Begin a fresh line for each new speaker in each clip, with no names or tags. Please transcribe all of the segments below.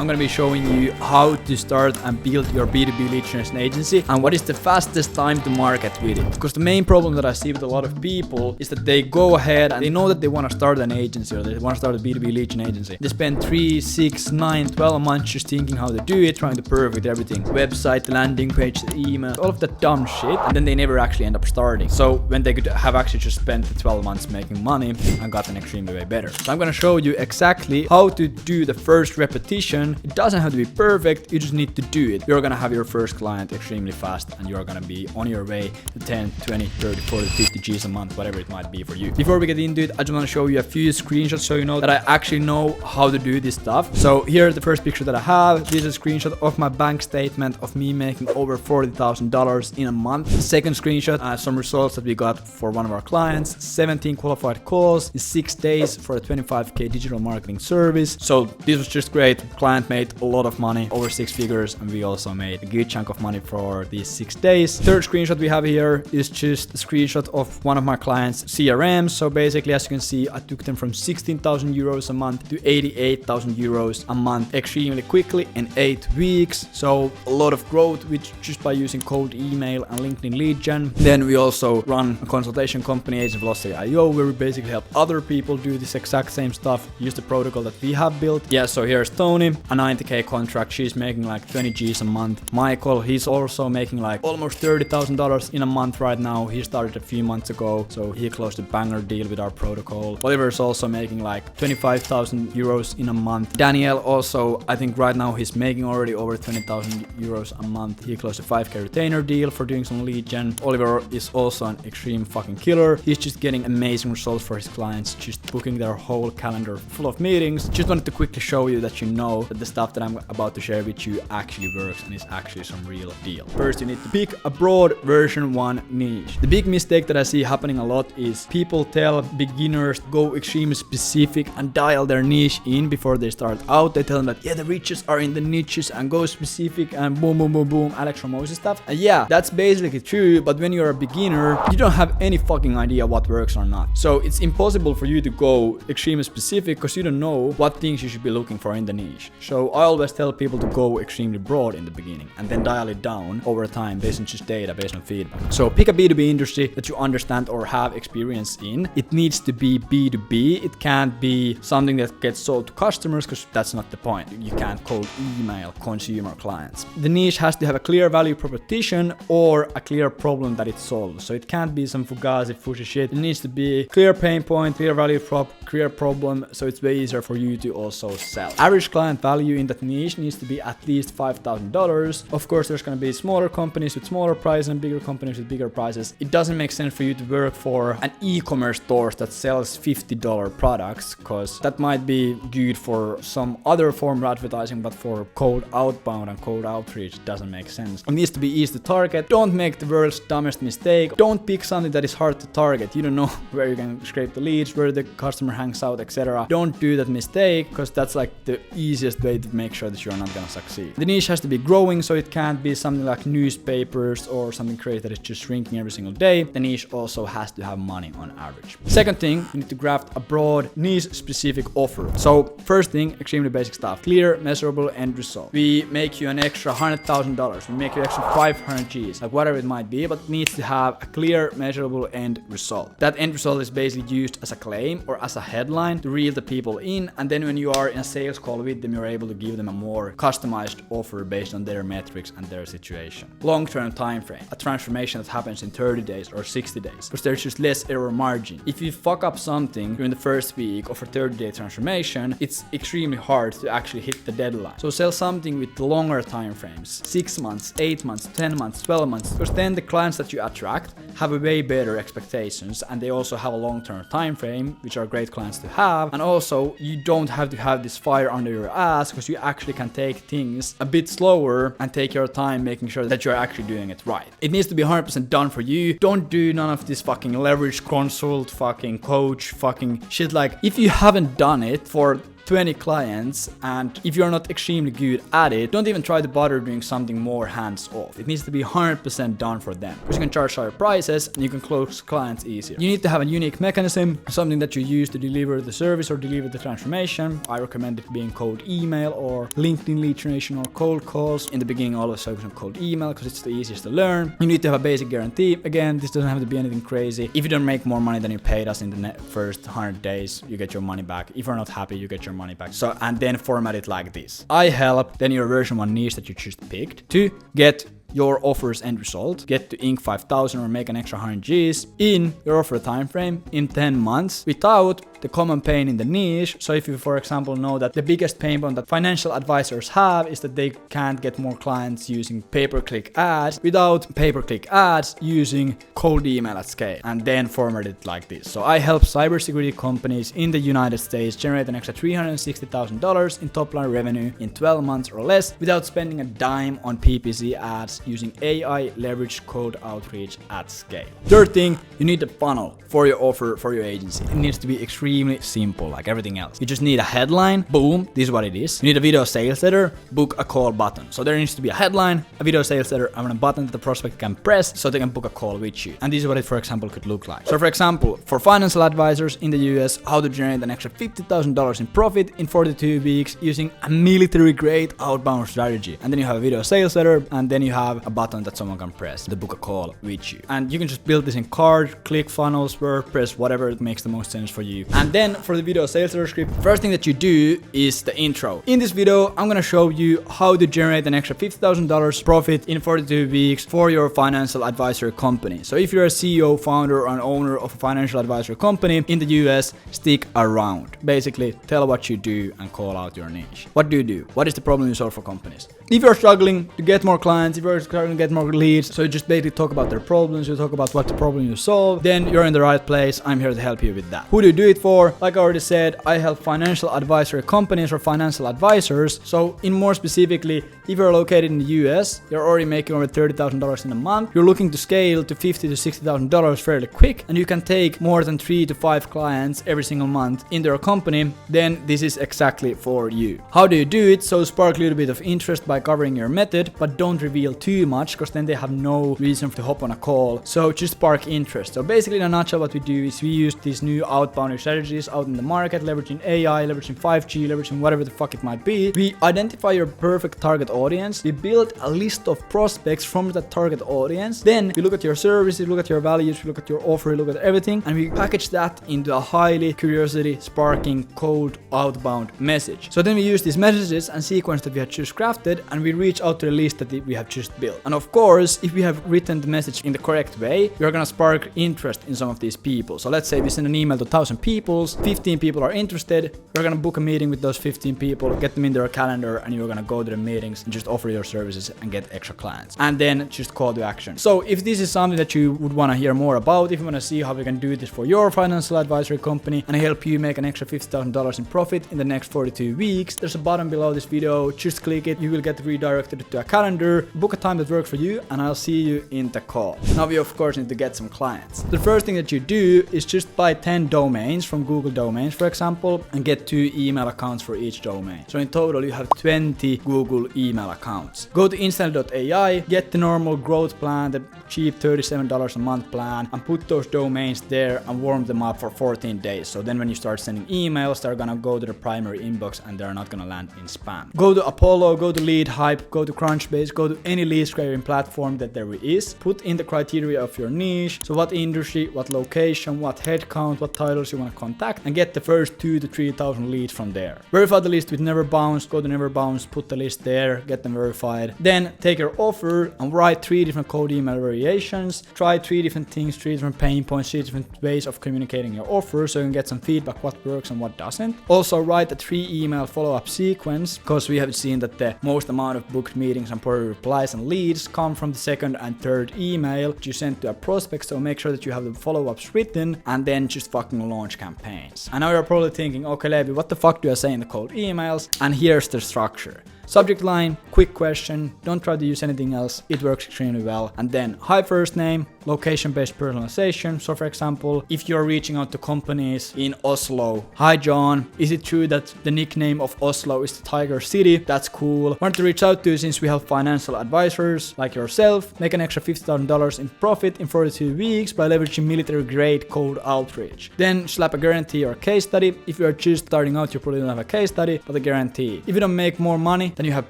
I'm gonna be showing you how to start and build your B2B lead generation agency and what is the fastest time to market with it. Because the main problem that I see with a lot of people is that they go ahead and they know that they want to start an agency or they want to start a B2B lead gen agency. They spend 3, 6, 9, 12 months just thinking how to do it, trying to perfect everything. Website, landing page, email, all of that dumb shit, and then they never actually end up starting. So when they could have actually just spent the 12 months making money and gotten extremely way better. So I'm gonna show you exactly how to do the first repetition. It doesn't have to be perfect, you just need to do it. You're gonna have your first client extremely fast and you're gonna be on your way to 10, 20, 30, 40, 50 G's a month, whatever it might be for you. Before we get into it, I just want to show you a few screenshots so you know that I actually know how to do this stuff. So here's the first picture that I have. This is a screenshot of my bank statement of me making over $40,000 in a month. The second screenshot, some results that we got for one of our clients. 17 qualified calls in 6 days for a 25k digital marketing service. So this was just great. Client made a lot of money, over 6 figures, and we also made a good chunk of money for these 6 days. Third screenshot we have here is just a screenshot of one of my clients' CRMs. So basically, as you can see, I took them from 16,000 euros a month to 88,000 euros a month extremely quickly in 8 weeks. So a lot of growth, which just by using cold email and LinkedIn lead gen. Then we also run a consultation company, Agent Velocity.io, where we basically help other people do this exact same stuff, use the protocol that we have built. Yeah, so here's Tony, a 90k contract. She's making like 20 G's a month. Michael, he's also making like almost $30,000 in a month right now. He started a few months ago, so he closed a banger deal with our protocol. Oliver's also making like 25,000 euros in a month. Daniel also, I think right now he's making already over 20,000 euros a month. He closed a 5k retainer deal for doing some lead gen. Oliver is also an extreme fucking killer. He's just getting amazing results for his clients, just booking their whole calendar full of meetings. Just wanted to quickly show you that you know that the stuff that I'm about to share with you actually works and is actually some real deal. First, you need to pick a broad version 1 niche. The big mistake that I see happening a lot is people tell beginners to go extremely specific and dial their niche in before they start out. They tell them that, yeah, the riches are in the niches and go specific and boom, boom, boom, boom, Alex Ramosi stuff. And yeah, that's basically true, but when you're a beginner, you don't have any fucking idea what works or not. So it's impossible for you to go extremely specific because you don't know what things you should be looking for in the niche. So I always tell people to go extremely broad in the beginning and then dial it down over time based on just data, based on feedback. So pick a B2B industry that you understand or have experience in. It needs to be B2B. It can't be something that gets sold to customers because that's not the point. You can't cold email consumer clients. The niche has to have a clear value proposition or a clear problem that it solves. So it can't be some fugazi, fushy shit. It needs to be clear pain point, clear value prop, clear problem, so it's way easier for you to also sell. Average client value in that niche needs to be at least $5,000. Of course, there's going to be smaller companies with smaller prices and bigger companies with bigger prices. It doesn't make sense for you to work for an e-commerce store that sells $50 products, because that might be good for some other form of advertising, but for cold outbound and cold outreach, it doesn't make sense. It needs to be easy to target. Don't make the world's dumbest mistake. Don't pick something that is hard to target. You don't know where you can scrape the leads, where the customer hangs out, etc. Don't do that mistake, because that's like the easiest way to make sure that you're not gonna succeed. The niche has to be growing, so it can't be something like newspapers or something crazy that is just shrinking every single day. The niche also has to have money on average. Second thing, you need to craft a broad niche specific offer. So first thing, extremely basic stuff. Clear, measurable end result. We make you an extra $100,000. We make you extra 500 G's, like whatever it might be, but it needs to have a clear, measurable end result. That end result is basically used as a claim or as a headline to reel the people in, and then when you are in a sales call with them, you're able to give them a more customized offer based on their metrics and their situation. Long-term time frame, a transformation that happens in 30 days or 60 days, because there's just less error margin. If you fuck up something during the first week of a 30-day transformation, it's extremely hard to actually hit the deadline. So sell something with longer time frames, 6 months, 8 months, 10 months, 12 months, because then the clients that you attract have a way better expectations, and they also have a long-term time frame, which are great clients to have. And also, you don't have to have this fire under your ass, because you actually can take things a bit slower and take your time making sure that you're actually doing it right. It needs to be 100% done for you. Don't do none of this fucking leverage consult, fucking coach, fucking shit. Like, if you haven't done it for 20 clients, and if you're not extremely good at it, don't even try to bother doing something more hands-off. It needs to be 100% done for them, because you can charge higher prices and you can close clients easier. You need to have a unique mechanism, something that you use to deliver the service or deliver the transformation. I recommend it being cold email or LinkedIn lead generation or cold calls. In the beginning, always focus on cold email because it's the easiest to learn. You need to have a basic guarantee. Again, this doesn't have to be anything crazy. If you don't make more money than you paid us in the first 100 days, you get your money back. If you're not happy, you get your money back. So, and then format it like this. I help then your version 1 niche that you just picked to get your offer's end result, get to Inc. 5000 or make an extra 100 Gs in your offer time frame in 10 months without the common pain in the niche. So if you, for example, know that the biggest pain point that financial advisors have is that they can't get more clients using pay-per-click ads, without pay-per-click ads using cold email at scale, and then format it like this. So I help cybersecurity companies in the United States generate an extra $360,000 in top line revenue in 12 months or less without spending a dime on PPC ads using AI leveraged cold outreach at scale. Third thing, you need a funnel for your offer, for your agency. It needs to be extremely simple, like everything else. You just need a headline, boom, this is what it is. You need a video sales letter, book a call button. So there needs to be a headline, a video sales letter, and a button that the prospect can press so they can book a call with you. And this is what it, for example, could look like. So for example, for financial advisors in the US, how to generate an extra $50,000 in profit in 42 weeks using a military grade outbound strategy. And then you have a video sales letter, and then you have a button that someone can press to book a call with you. And you can just build this in Card, ClickFunnels, WordPress, whatever makes the most sense for you. And then for the video sales letter script, first thing that you do is the intro. In this video, I'm gonna show you how to generate an extra $50,000 profit in 42 weeks for your financial advisory company. So if you're a CEO, founder, or an owner of a financial advisory company in the US, stick around. Basically, tell what you do and call out your niche. What do you do? What is the problem you solve for companies? If you're struggling to get more clients, if you're struggling to get more leads, so you just basically talk about their problems, you talk about what the problem you solve, then you're in the right place. I'm here to help you with that. Who do you do it for? Like I already said, I help financial advisory companies or financial advisors. So in more specifically, if you're located in the US, you're already making over $30,000 in a month, you're looking to scale to $50,000 to $60,000 fairly quick, and you can take more than 3 to 5 clients every single month in their company, then this is exactly for you. How do you do it? So spark a little bit of interest by covering your method, but don't reveal too much because then they have no reason to hop on a call. So just spark interest. So basically in a nutshell, what we do is we use these new outbound strategies out in the market, leveraging AI, leveraging 5G, leveraging whatever the fuck it might be. We identify your perfect target audience. We build a list of prospects from that target audience. Then we look at your services, look at your values, we look at your offer, we look at everything, and we package that into a highly curiosity sparking cold outbound message. So then we use these messages and sequence that we have just crafted, and we reach out to the list that we have just built. And of course, if we have written the message in the correct way, we're gonna spark interest in some of these people. So let's say we send an email to 1,000 people, 15 people are interested, we're gonna book a meeting with those 15 people, get them in their calendar, and you're gonna go to the meetings and just offer your services and get extra clients. And then just call to action. So if this is something that you would wanna hear more about, if you wanna see how we can do this for your financial advisory company and help you make an extra $50,000 in profit in the next 42 weeks, there's a button below this video, just click it, you will get redirected to a calendar, book a time that works for you, and I'll see you in the call. Now we of course need to get some clients. The first thing that you do is just buy 10 domains from Google Domains, for example, and get 2 email accounts for each domain. So in total you have 20 Google email accounts. Go to instantly.ai, get the normal growth plan, the cheap $37 a month plan, and put those domains there and warm them up for 14 days. So then when you start sending emails, they're gonna go to the primary inbox and they're not gonna land in spam. Go to Apollo, go to Lead Hype, go to Crunchbase, go to any lead scraping platform that there is. Put in the criteria of your niche. So what industry, what location, what headcount, what titles you want to contact, and get the first 2,000 to 3,000 leads from there. Verify the list with Never Bounce, go to Never Bounce, put the list there, get them verified. Then take your offer and write 3 different cold email variations. Try 3 different things, 3 different pain points, 3 different ways of communicating your offer so you can get some feedback what works and what doesn't. Also write a 3 email follow-up sequence because we have seen that the most amount of booked meetings and priority replies and leads come from the second and third email that you send to a prospect, so make sure that you have the follow-ups written and then just fucking launch campaigns. And now you're probably thinking, okay Levi, what the fuck do I say in the cold emails? And here's the structure. Subject line, quick question, don't try to use anything else, it works extremely well. And then hi first name, location-based personalization. So for example, if you're reaching out to companies in Oslo, hi John, is it true that the nickname of Oslo is the Tiger City? That's cool. Want to reach out to you since we help financial advisors like yourself make an extra $50,000 in profit in 42 weeks by leveraging military-grade cold outreach. Then slap a guarantee or a case study. If you are just starting out, you probably don't have a case study, but a guarantee. If you don't make more money than you have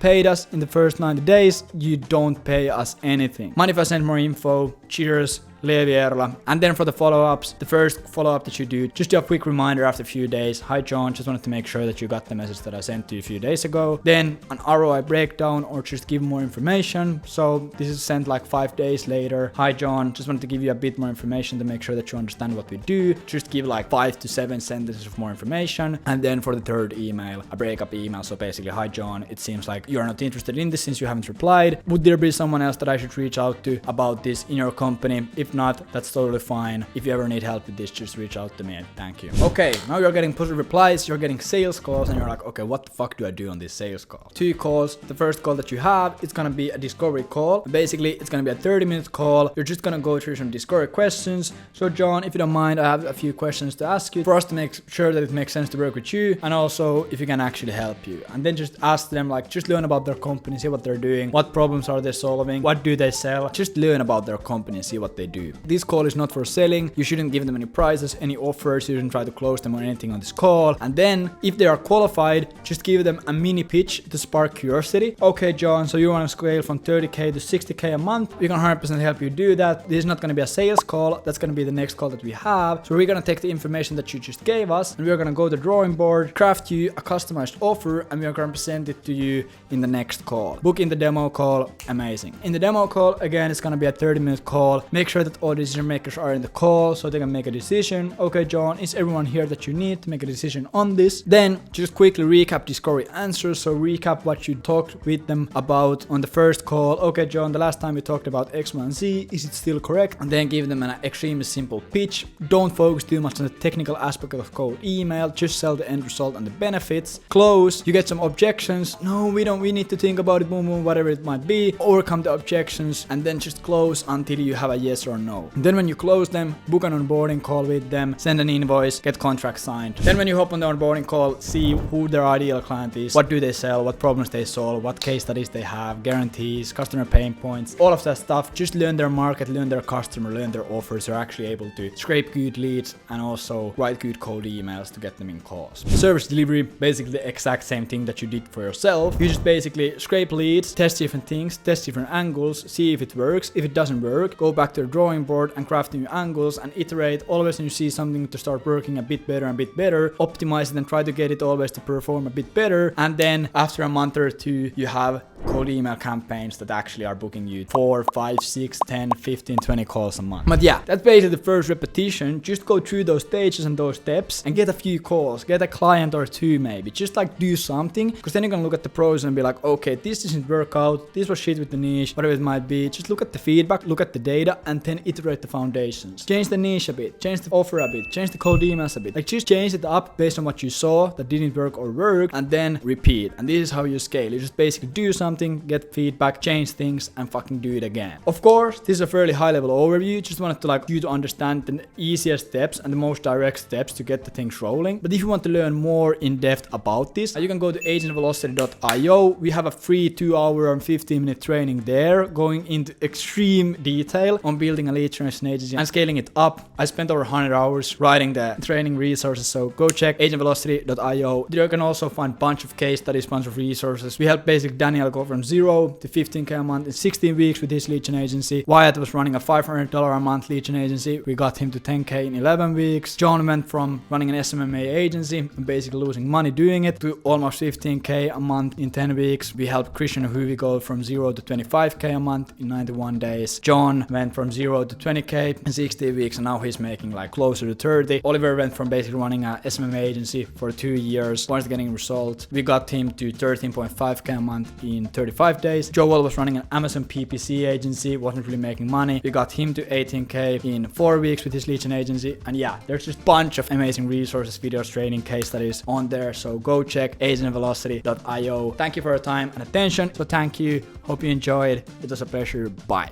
paid us in the first 90 days, you don't pay us anything. Mind if I send more info? Cheers. Levi Erla. And then for the follow-ups, the first follow-up that you do, just do a quick reminder after a few days. Hi John, just wanted to make sure that you got the message that I sent to you a few days ago. Then an ROI breakdown or just give more information. So this is sent like 5 days later. Hi John, just wanted to give you a bit more information to make sure that you understand what we do. Just give like 5 to 7 sentences of more information. And then for the third email, a breakup email. So basically, hi John, it seems like you're not interested in this since you haven't replied. Would there be someone else that I should reach out to about this in your company? If not, that's totally fine. If you ever need help with this, just reach out to me. Thank you. Okay, now you're getting positive replies, you're getting sales calls, and you're like, okay, what the fuck do I do on this sales call? 2 calls. The first call that you have, it's gonna be a discovery call. Basically, it's gonna be a 30-minute call. You're just gonna go through some discovery questions. So John, if you don't mind, I have a few questions to ask you for us to make sure that it makes sense to work with you, and also if you can actually help you. And then just ask them, like, just learn about their company, see what they're doing, what problems are they solving, what do they sell. Just learn about their company, see what they do. This call is not for selling. You shouldn't give them any prizes, any offers. You shouldn't try to close them or anything on this call. And then if they are qualified, just give them a mini pitch to spark curiosity. Okay, John, so you want to scale from 30k to 60k a month. We can 100% help you do that. This is not going to be a sales call. That's going to be the next call that we have. So we're going to take the information that you just gave us and we're going to go to the drawing board, craft you a customized offer, and we're going to present it to you in the next call. Book in the demo call. Amazing. In the demo call, again, it's going to be a 30-minute call. Make sure that all decision makers are in the call so they can make a decision. Okay, John, is everyone here that you need to make a decision on this? Then just quickly recap discovery answers. So recap what you talked with them about on the first call. Okay, John, the last time we talked about X, Y, and Z, is it still correct? And then give them an extremely simple pitch. Don't focus too much on the technical aspect of cold email. Just sell the end result and the benefits. Close. You get some objections. No, we don't. We need to think about it. Boom, boom, whatever it might be. Overcome the objections and then just close until you have a yes or no. And then when you close them, book an onboarding call with them, send an invoice, get contract signed. Then when you hop on the onboarding call, see who their ideal client is, what do they sell, what problems they solve, what case studies they have, guarantees, customer pain points, all of that stuff. Just learn their market, learn their customer, learn their offers. You're actually able to scrape good leads and also write good cold emails to get them in calls. Service delivery, basically the exact same thing that you did for yourself. You just basically scrape leads, test different things, test different angles, see if it works. If it doesn't work, go back to the drawing board and craft new angles and iterate. Always when you see something to start working a bit better and a bit better, optimize it and try to get it always to perform a bit better. And then after a month or two, you have cold email campaigns that actually are booking you 4, 5, 6, 10, 15, 20 calls a month. But yeah, that's basically the first repetition. Just go through those stages and those steps and get a few calls, get a client or two maybe. Just like do something, because then you can look at the pros and be like, okay, this doesn't work out, this was shit with the niche, whatever it might be. Just look at the feedback, look at the data, and then iterate the foundations. Change the niche a bit, change the offer a bit, change the cold emails a bit. Like just change it up based on what you saw that didn't work or work, and then repeat. And this is how you scale. You just basically do something, get feedback, change things, and fucking do it again. Of course, this is a fairly high level overview. Just wanted to like you to understand the easiest steps and the most direct steps to get the things rolling. But if you want to learn more in depth about this, you can go to agentvelocity.io. We have a free 2-hour and 15-minute training there, going into extreme detail on building a lead generation agency and scaling it up. I spent over 100 hours writing the training resources, so go check agentvelocity.io. There you can also find a bunch of case studies, bunch of resources. We helped basic Daniel go from 0 to 15k a month in 16 weeks with his lead gen agency. Wyatt was running a $500 a month lead gen agency. We got him to 10k in 11 weeks. John went from running an SMMA agency and basically losing money doing it to almost 15k a month in 10 weeks. We helped Christian Huvi go from 0 to 25k a month in 91 days. John went from 0 to 20k in 60 weeks and now he's making like closer to 30. Oliver went from basically running a SMMA agency for 2 years, was getting results. We got him to 13.5k a month in 35 days. Joel was running an Amazon PPC agency, wasn't really making money. We got him to 18k in 4 weeks with his lead gen agency. And yeah, there's just a bunch of amazing resources, videos, training, case studies on there. So go check agentvelocity.io. Thank you for your time and attention. So thank you. Hope you enjoyed. It was a pleasure. Bye.